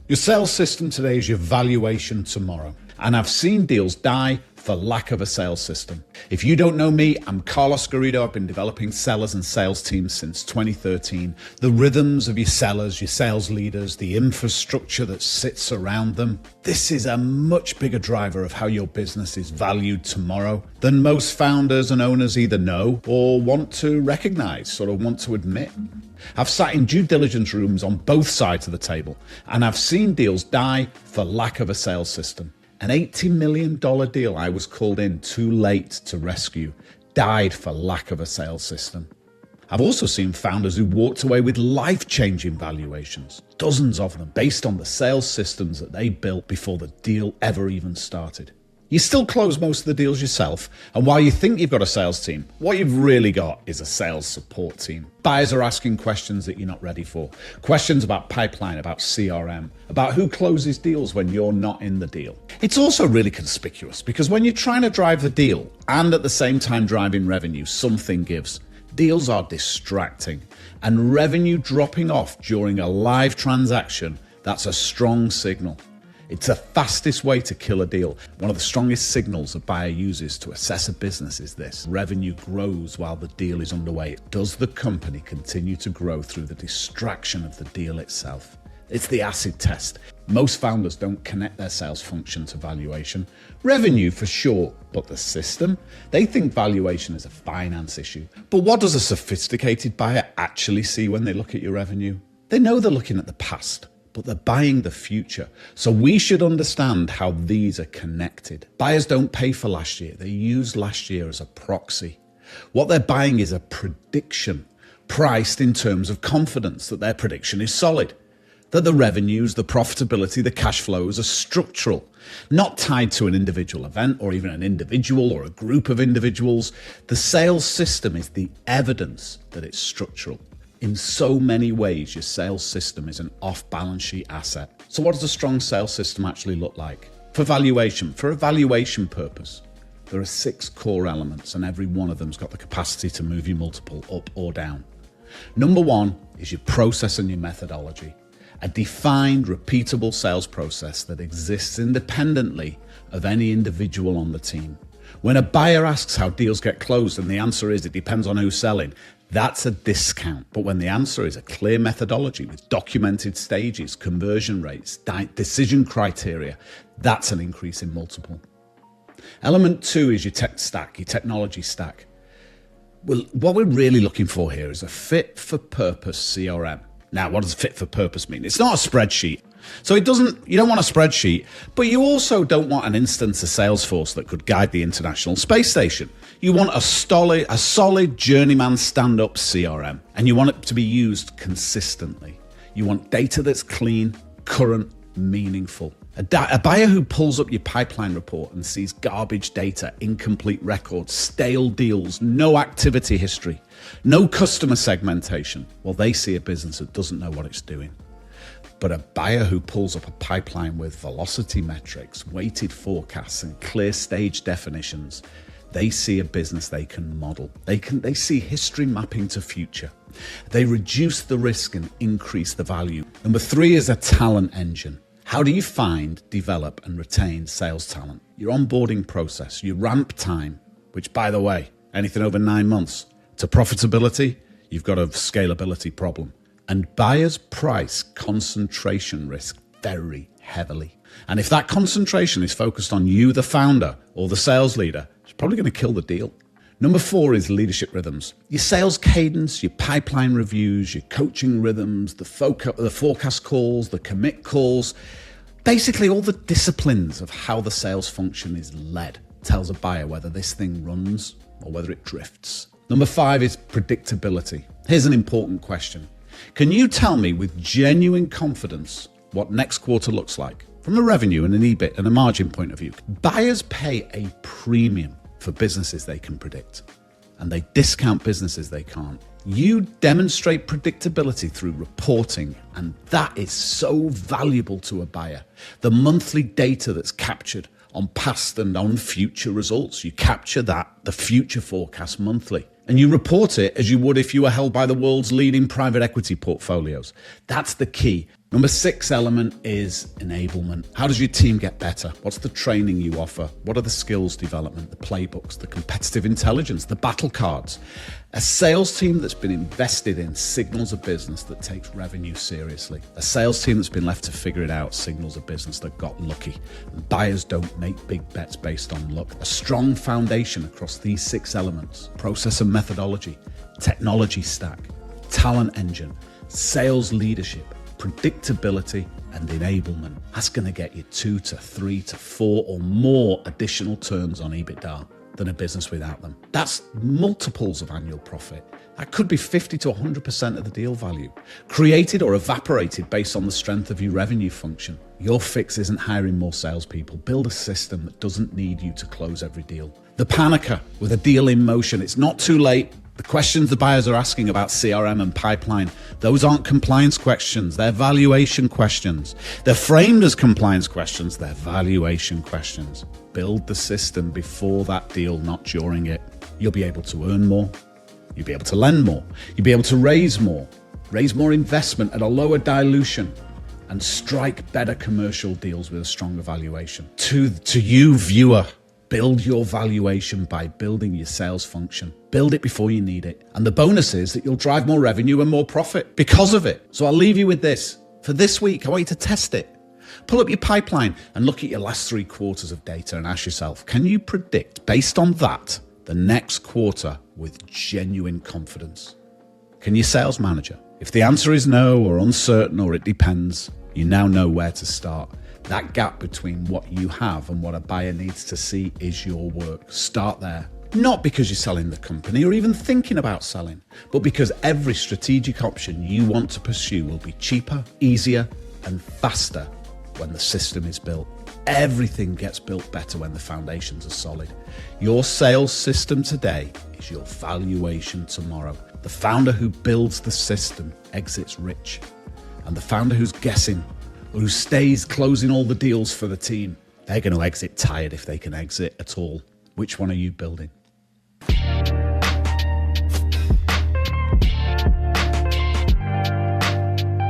Your sales system today is your valuation tomorrow. And I've seen deals die for lack of a sales system. If you don't know me, I'm Carlos Garrido. I've been developing sellers and sales teams since 2013. The rhythms of your sellers, your sales leaders, the infrastructure that sits around them. This is a much bigger driver of how your business is valued tomorrow than most founders and owners either know or want to recognize or want to admit. I've sat in due diligence rooms on both sides of the table, and I've seen deals die for lack of a sales system. An $80 million deal I was called in too late to rescue died for lack of a sales system. I've also seen founders who walked away with life-changing valuations, dozens of them, based on the sales systems that they built before the deal ever even started. You still close most of the deals yourself, and while you think you've got a sales team, what you've really got is a sales support team. Buyers are asking questions that you're not ready for. Questions about pipeline, about CRM, about who closes deals when you're not in the deal. It's also really conspicuous because when you're trying to drive the deal and at the same time driving revenue, something gives. Deals are distracting, and revenue dropping off during a live transaction, that's a strong signal. It's the fastest way to kill a deal. One of the strongest signals a buyer uses to assess a business is this. Revenue grows while the deal is underway. Does the company continue to grow through the distraction of the deal itself? It's the acid test. Most founders don't connect their sales function to valuation. Revenue for sure, but the system? They think valuation is a finance issue. But what does a sophisticated buyer actually see when they look at your revenue? They know they're looking at the past, but they're buying the future. So we should understand how these are connected. Buyers don't pay for last year. They use last year as a proxy. What they're buying is a prediction, priced in terms of confidence that their prediction is solid, that the revenues, the profitability, the cash flows are structural, not tied to an individual event or even an individual or a group of individuals. The sales system is the evidence that it's structural. In so many ways, your sales system is an off-balance sheet asset. So what does a strong sales system actually look like? For a valuation purpose, there are 6 core elements, and every one of them's got the capacity to move your multiple up or down. Number 1 is your process and your methodology. A defined, repeatable sales process that exists independently of any individual on the team. When a buyer asks how deals get closed and the answer is it depends on who's selling, that's a discount. But when the answer is a clear methodology with documented stages, conversion rates, decision criteria, that's an increase in multiple. Element 2 is your tech stack, your technology stack. Well, what we're really looking for here is a fit-for-purpose CRM. Now, what does fit for purpose mean? It's not a spreadsheet. So you don't want a spreadsheet, but you also don't want an instance of Salesforce that could guide the International Space Station. You want a solid journeyman stand-up CRM, and you want it to be used consistently. You want data that's clean, current, meaningful. A buyer who pulls up your pipeline report and sees garbage data, incomplete records, stale deals, no activity history, no customer segmentation, well, they see a business that doesn't know what it's doing. But a buyer who pulls up a pipeline with velocity metrics, weighted forecasts, and clear stage definitions, they see a business they can model. They see history mapping to future. They reduce the risk and increase the value. Number 3 is a talent engine. How do you find, develop, and retain sales talent? Your onboarding process, your ramp time, which, by the way, anything over 9 months, to profitability, you've got a scalability problem. And buyers price concentration risk very heavily. And if that concentration is focused on you, the founder, or the sales leader, it's probably going to kill the deal. Number 4 is leadership rhythms. Your sales cadence, your pipeline reviews, your coaching rhythms, the forecast calls, the commit calls. Basically, all the disciplines of how the sales function is led tells a buyer whether this thing runs or whether it drifts. Number 5 is predictability. Here's an important question. Can you tell me with genuine confidence what next quarter looks like from a revenue and an EBIT and a margin point of view? Buyers pay a premium for businesses they can predict, and they discount businesses they can't. You demonstrate predictability through reporting, and that is so valuable to a buyer. The monthly data that's captured on past and on future results, you capture that, the future forecast monthly, and you report it as you would if you were held by the world's leading private equity portfolios. That's the key. Number 6 element is enablement. How does your team get better? What's the training you offer? What are the skills development, the playbooks, the competitive intelligence, the battle cards? A sales team that's been invested in signals a business that takes revenue seriously. A sales team that's been left to figure it out signals a business that got lucky. And buyers don't make big bets based on luck. A strong foundation across these 6 elements: process and methodology, technology stack, talent engine, sales leadership, predictability, and enablement. That's going to get you 2 to 3 to 4 or more additional turns on EBITDA than a business without them. That's multiples of annual profit. That could be 50 to 100% of the deal value, created or evaporated based on the strength of your revenue function. Your fix isn't hiring more salespeople. Build a system that doesn't need you to close every deal. The panicker with a deal in motion. It's not too late. The questions the buyers are asking about CRM and pipeline, those aren't compliance questions, they're valuation questions. They're framed as compliance questions, they're valuation questions. Build the system before that deal, not during it. You'll be able to earn more, you'll be able to lend more, you'll be able to raise more investment at a lower dilution, and strike better commercial deals with a stronger valuation. To you, viewer, build your valuation by building your sales function. Build it before you need it. And the bonus is that you'll drive more revenue and more profit because of it. So I'll leave you with this. For this week, I want you to test it. Pull up your pipeline and look at your last 3 quarters of data and ask yourself, can you predict, based on that, the next quarter with genuine confidence? Can your sales manager? If the answer is no or uncertain or it depends, you now know where to start. That gap between what you have and what a buyer needs to see is your work. Start there. Not because you're selling the company or even thinking about selling, but because every strategic option you want to pursue will be cheaper, easier, and faster when the system is built. Everything gets built better when the foundations are solid. Your sales system today is your valuation tomorrow. The founder who builds the system exits rich, and the founder who's guessing or who stays closing all the deals for the team, they're going to exit tired if they can exit at all. Which one are you building?